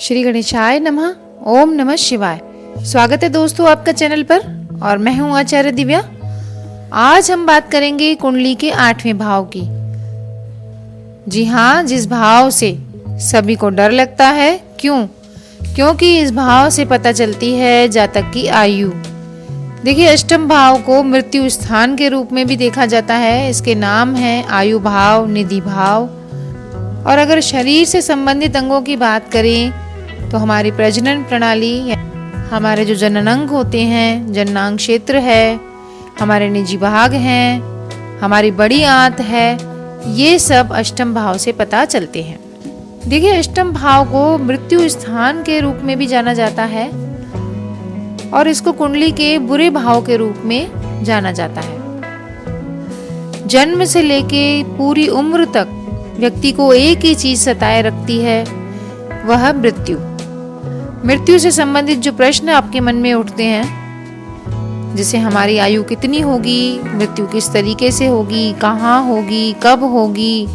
श्री गणेशाय नमः। ओम नमः शिवाय। स्वागत है दोस्तों आपका चैनल पर और मैं हूं आचार्य दिव्या। आज हम बात करेंगे कुंडली के 8वें भाव की। जी हाँ, जिस भाव से सभी को डर लगता है। क्यों? क्योंकि इस भाव से पता चलती है जातक की आयु। देखिए, अष्टम भाव को मृत्यु स्थान के रूप में भी देखा जाता है। इसके नाम हैं आयु भाव, निधि भाव। और अगर शरीर से संबंधित अंगों की बात करें तो हमारी प्रजनन प्रणाली, हमारे जो जननांग होते हैं, जननांग क्षेत्र है, हमारे निजी भाग हैं, हमारी बड़ी आंत है, ये सब अष्टम भाव से पता चलते हैं। देखिए, अष्टम भाव को मृत्यु स्थान के रूप में भी जाना जाता है और इसको कुंडली के बुरे भाव के रूप में जाना जाता है। जन्म से लेके पूरी उम्र तक व्यक्ति को एक ही चीज सताए रखती है, वह मृत्यु। मृत्यु से संबंधित जो प्रश्न आपके मन में उठते हैं, जैसे हमारी आयु कितनी होगी, मृत्यु किस तरीके से होगी, कहाँ होगी, कब होगी,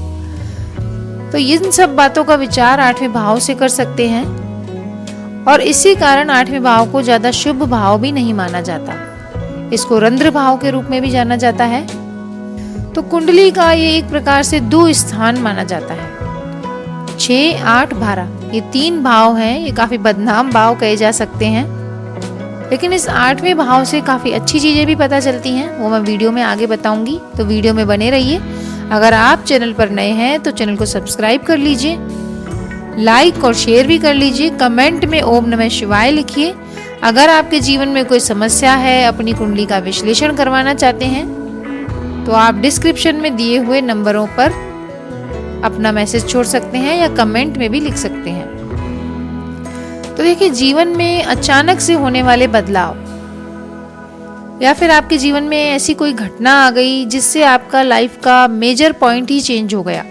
तो इन सब बातों का विचार 8वें भाव से कर सकते हैं। और इसी कारण 8वें भाव को ज्यादा शुभ भाव भी नहीं माना जाता। इसको रंध्र भाव के रूप में भी जाना जाता है। तो कुंडली का ये एक प्रकार से 2 स्थान माना जाता है। 6, 8, 12 ये 3 भाव हैं। ये काफी बदनाम भाव कहे जा सकते हैं, लेकिन इस 8वें भाव से काफी अच्छी चीजें भी पता चलती हैं। वो मैं वीडियो में आगे बताऊंगी, तो वीडियो में बने रहिए। अगर आप चैनल पर नए हैं तो चैनल को सब्सक्राइब कर लीजिए, लाइक और शेयर भी कर लीजिए। कमेंट में ओम नमः शिवाय लिखिए। अगर आपके जीवन में कोई समस्या है, अपनी कुंडली का विश्लेषण करवाना चाहते हैं, तो आप डिस्क्रिप्शन में दिए हुए नंबरों पर अपना मैसेज छोड़ सकते हैं या कमेंट में भी लिख सकते हैं। तो देखिए, जीवन में अचानक से होने वाले बदलाव या फिर आपके जीवन में ऐसी कोई घटना आ गई जिससे आपका लाइफ का मेजर पॉइंट ही चेंज हो गया,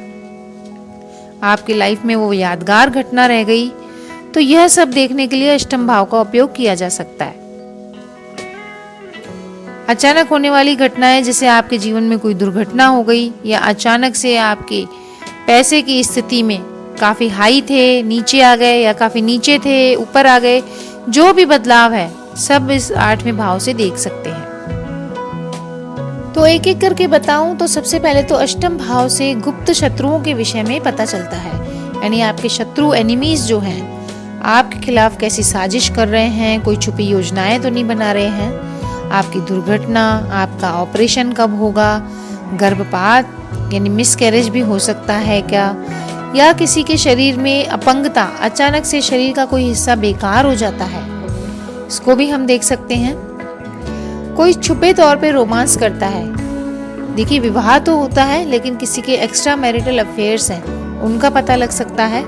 आपकी लाइफ में वो यादगार घटना रह गई, तो यह सब देखने के लिए अष्टम भाव का उपयोग किया जा सकता है। अचानक होने वाली घटनाएं, जैसे आपके जीवन में कोई दुर्घटना हो गई या अचानक से आपके पैसे की स्थिति में काफी हाई थे, नीचे आ गए, या काफी नीचे थे, ऊपर आ गए, जो भी बदलाव है सब इस 8वें भाव से देख सकते हैं। तो एक एक करके बताऊं तो सबसे पहले तो अष्टम भाव से गुप्त शत्रुओं के विषय में पता चलता है। यानी आपके शत्रु, एनिमीज जो हैं, आपके खिलाफ कैसी साजिश कर रहे हैं, कोई छुपी योजनाएं तो नहीं बना रहे हैं, आपकी दुर्घटना, आपका ऑपरेशन कब होगा, गर्भपात यानी मिसकैरेज भी हो सकता है क्या, या किसी के शरीर में अपंगता, अचानक से शरीर का कोई हिस्सा बेकार हो जाता है, इसको भी हम देख सकते हैं। कोई छुपे तौर पे रोमांस करता है। देखिए, विवाह तो होता है, लेकिन किसी के एक्स्ट्रा मैरिटल अफेयर्स हैं, उनका पता लग सकता है।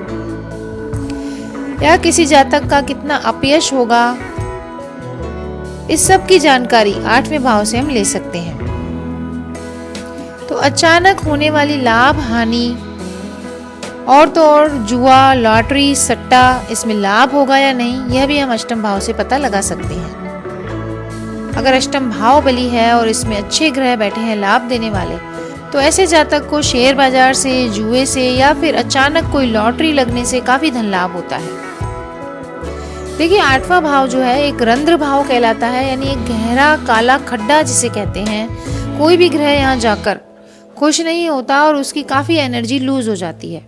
या किसी जातक का कितना अपयश होगा, इस सब की जानकारी 8वें भाव से हम ले सकते हैं। तो अचानक होने वाली लाभ हानि, और तो और जुआ, लॉटरी, सट्टा, इसमें लाभ होगा या नहीं, यह भी हम अष्टम भाव से पता लगा सकते हैं। अगर अष्टम भाव बली है और इसमें अच्छे ग्रह बैठे हैं लाभ देने वाले, तो ऐसे जातक को शेयर बाजार से, जुए से या फिर अचानक कोई लॉटरी लगने से काफी धन लाभ होता है। देखिए, 8वां भाव जो है एक रंध्र भाव कहलाता है, यानी एक गहरा काला खड्डा जिसे कहते हैं। कोई भी ग्रह यहाँ जाकर खुश नहीं होता और उसकी काफी एनर्जी लूज हो जाती है।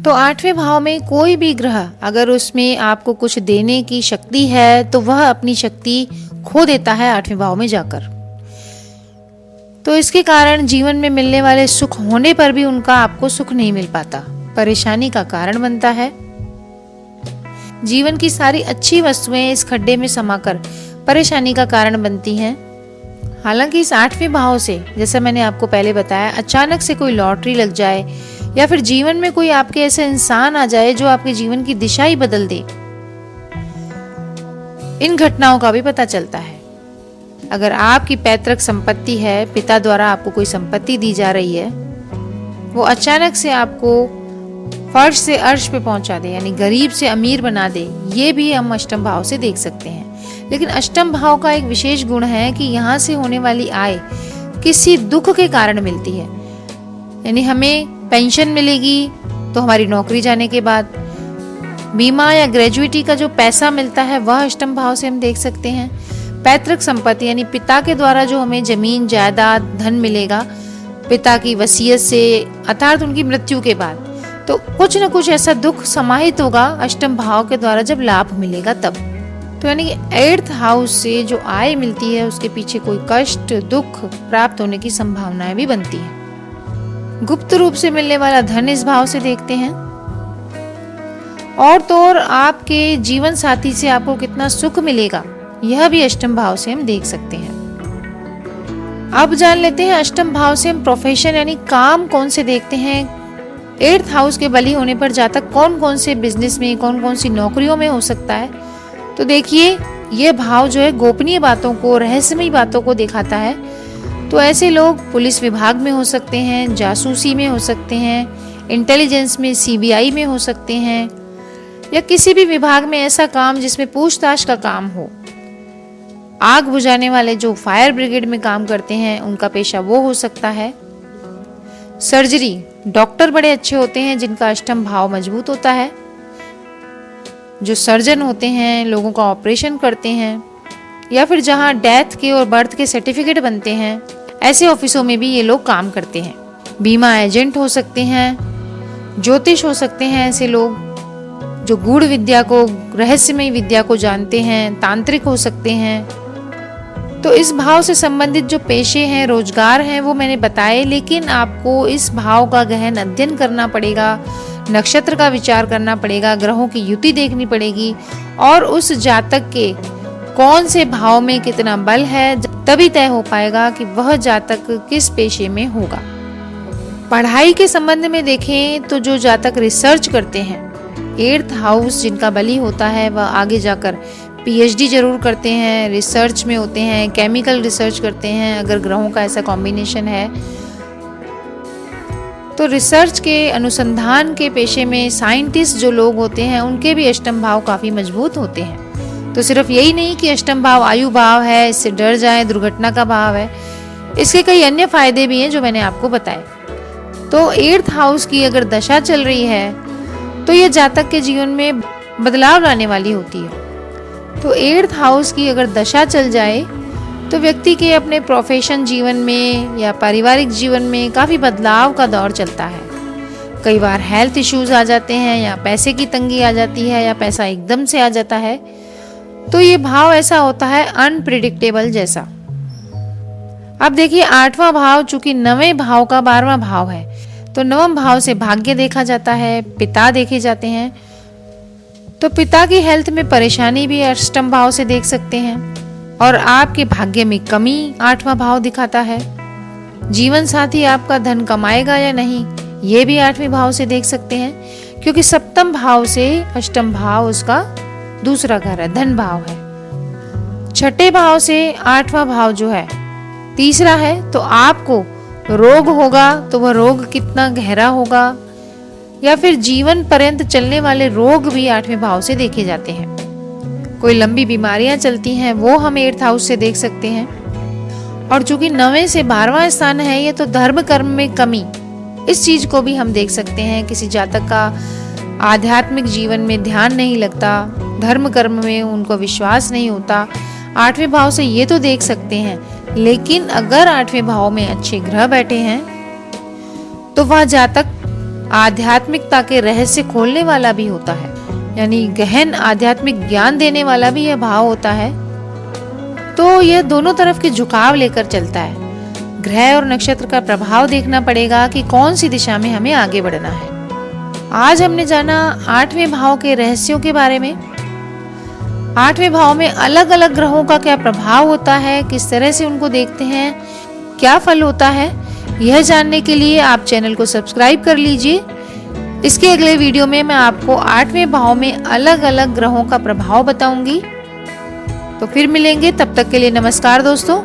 तो 8वें भाव में कोई भी ग्रह अगर उसमें आपको कुछ देने की शक्ति है, तो वह अपनी शक्ति खो देता है 8वें भाव में जाकर। तो इसके कारण जीवन में मिलने वाले सुख होने पर भी उनका आपको सुख नहीं मिल पाता, परेशानी का कारण बनता है। जीवन की सारी अच्छी वस्तुएं इस खड्डे में समाकर परेशानी का कारण बनती हैं। हालांकि इस 8वें भाव से, जैसा मैंने आपको पहले बताया, अचानक से कोई लॉटरी लग जाए या फिर जीवन में कोई आपके ऐसे इंसान आ जाए जो आपके जीवन की दिशा ही बदल दे, इन घटनाओं का भी पता चलता है। अगर आपकी पैतृक संपत्ति है, पिता द्वारा आपको कोई संपत्ति दी जा रही है, वो अचानक से आपको फर्श से अर्श पे पहुंचा दे, यानी गरीब से अमीर बना दे, ये भी हम अष्टम भाव से देख सकते हैं। लेकिन अष्टम भाव का एक विशेष गुण है कि यहाँ से होने वाली आय किसी दुख के कारण मिलती है। यानी हमें पेंशन मिलेगी तो हमारी नौकरी जाने के बाद, बीमा या ग्रेजुएटी का जो पैसा मिलता है वह अष्टम भाव से हम देख सकते हैं। पैतृक संपत्ति यानी पिता के द्वारा जो हमें जमीन जायदाद धन मिलेगा पिता की वसीयत से अर्थात उनकी मृत्यु के बाद, तो कुछ न कुछ ऐसा दुख समाहित होगा अष्टम भाव के द्वारा जब लाभ मिलेगा तब। तो यानी कि 8th हाउस से जो आय मिलती है उसके पीछे कोई कष्ट दुख प्राप्त होने की संभावनाएं भी बनती है। गुप्त रूप से मिलने वाला धन इस भाव से देखते हैं। और तो और आपके जीवन साथी से आपको कितना सुख मिलेगा यह भी अष्टम भाव से हम देख सकते हैं। अब जान लेते हैं अष्टम भाव से हम प्रोफेशन यानी काम कौन से देखते हैं। 8th हाउस के बली होने पर जातक कौन कौन से बिजनेस में कौन कौन सी नौकरियों में हो सकता है। तो देखिए ये भाव जो है गोपनीय बातों को रहस्यमयी बातों को दिखाता है। तो ऐसे लोग पुलिस विभाग में हो सकते हैं, जासूसी में हो सकते हैं, इंटेलिजेंस में सीबीआई में हो सकते हैं, या किसी भी विभाग में ऐसा काम जिसमें पूछताछ का काम हो। आग बुझाने वाले जो फायर ब्रिगेड में काम करते हैं उनका पेशा वो हो सकता है। सर्जरी डॉक्टर बड़े अच्छे होते हैं जिनका अष्टम भाव मजबूत होता है। जो सर्जन होते हैं लोगों का ऑपरेशन करते हैं, या फिर जहां डेथ के और बर्थ के सर्टिफिकेट बनते हैं ऐसे ऑफिसों में भी ये लोग काम करते हैं। बीमा एजेंट हो सकते हैं, ज्योतिष हो सकते हैं ऐसे लोग जो गूढ़ विद्या को रहस्यमय विद्या को जानते हैं, तांत्रिक हो सकते हैं। तो इस भाव से संबंधित जो पेशे हैं रोजगार हैं वो मैंने बताए, लेकिन आपको इस भाव का गहन अध्ययन करना पड़ेगा, नक्षत्र का विचार करना पड़ेगा, ग्रहों की युति देखनी पड़ेगी और उस जातक के कौन से भाव में कितना बल है, तभी तय हो पाएगा कि वह जातक किस पेशे में होगा। पढ़ाई के संबंध में देखें तो जो जातक रिसर्च करते हैं 8th हाउस जिनका बली होता है वह आगे जाकर पीएचडी जरूर करते हैं, रिसर्च में होते हैं, केमिकल रिसर्च करते हैं अगर ग्रहों का ऐसा कॉम्बिनेशन है। तो रिसर्च के अनुसंधान के पेशे में साइंटिस्ट जो लोग होते हैं उनके भी अष्टम भाव काफी मजबूत होते हैं। तो सिर्फ यही नहीं कि अष्टम भाव आयु भाव है, इससे डर जाए, दुर्घटना का भाव है, इसके कई अन्य फायदे भी हैं जो मैंने आपको बताए। तो 8th हाउस की अगर दशा चल रही है तो यह जातक के जीवन में बदलाव लाने वाली होती है। तो 8th हाउस की अगर दशा चल जाए तो व्यक्ति के अपने प्रोफेशन जीवन में या पारिवारिक जीवन में काफ़ी बदलाव का दौर चलता है। कई बार हेल्थ इश्यूज आ जाते हैं या पैसे की तंगी आ जाती है या पैसा एकदम से आ जाता है। तो ये भाव ऐसा होता है अनप्रिडिक्टेबल जैसा। अब देखिए 8वां भाव चूंकि 9वें भाव का 12वां भाव है तो 9वें भाव से भाग्य देखा जाता है, पिता देखे जाते हैं। तो पिता की हेल्थ में परेशानी भी अष्टम भाव से देख सकते हैं और आपके भाग्य में कमी 8वां भाव दिखाता है। जीवन साथी आपका धन कमाएगा या नहीं ये भी 8वें भाव से देख सकते हैं, क्योंकि 7म भाव से अष्टम भाव उसका दूसरा घर है, धन भाव है। 6ठे भाव से 8वां भाव जो है तीसरा है। तो आपको रोग होगा तो वह रोग कितना गहरा होगा, या फिर जीवन पर्यंत चलने वाले रोग भी 8वें भाव से देखे जाते हैं। कोई लंबी बीमारियां चलती हैं वो हम 8th हाउस से देख सकते हैं। और चूंकि 9वें से 12वां स्थान है ये तो धर्म कर्म में कमी, इस चीज को भी हम देख सकते हैं। किसी जातक का आध्यात्मिक जीवन में ध्यान नहीं लगता, धर्म कर्म में उनको विश्वास नहीं होता, 8वें भाव से ये तो देख सकते हैं। लेकिन अगर 8वें भाव में अच्छे ग्रह बैठे हैं तो वह जातक आध्यात्मिकता के रहस्य खोलने वाला भी होता है, यानी गहन आध्यात्मिक ज्ञान देने वाला भी यह भाव होता है। तो यह दोनों तरफ के झुकाव लेकर चलता है। ग्रह और नक्षत्र का प्रभाव देखना पड़ेगा कि कौन सी दिशा में हमें आगे बढ़ना है। आज हमने जाना 8वें भाव के रहस्यों के बारे में। 8वें भाव में अलग अलग ग्रहों का क्या प्रभाव होता है, किस तरह से उनको देखते हैं, क्या फल होता है, यह जानने के लिए आप चैनल को सब्सक्राइब कर लीजिए। इसके अगले वीडियो में मैं आपको 8वें भाव में अलग अलग ग्रहों का प्रभाव बताऊंगी। तो फिर मिलेंगे, तब तक के लिए नमस्कार दोस्तों।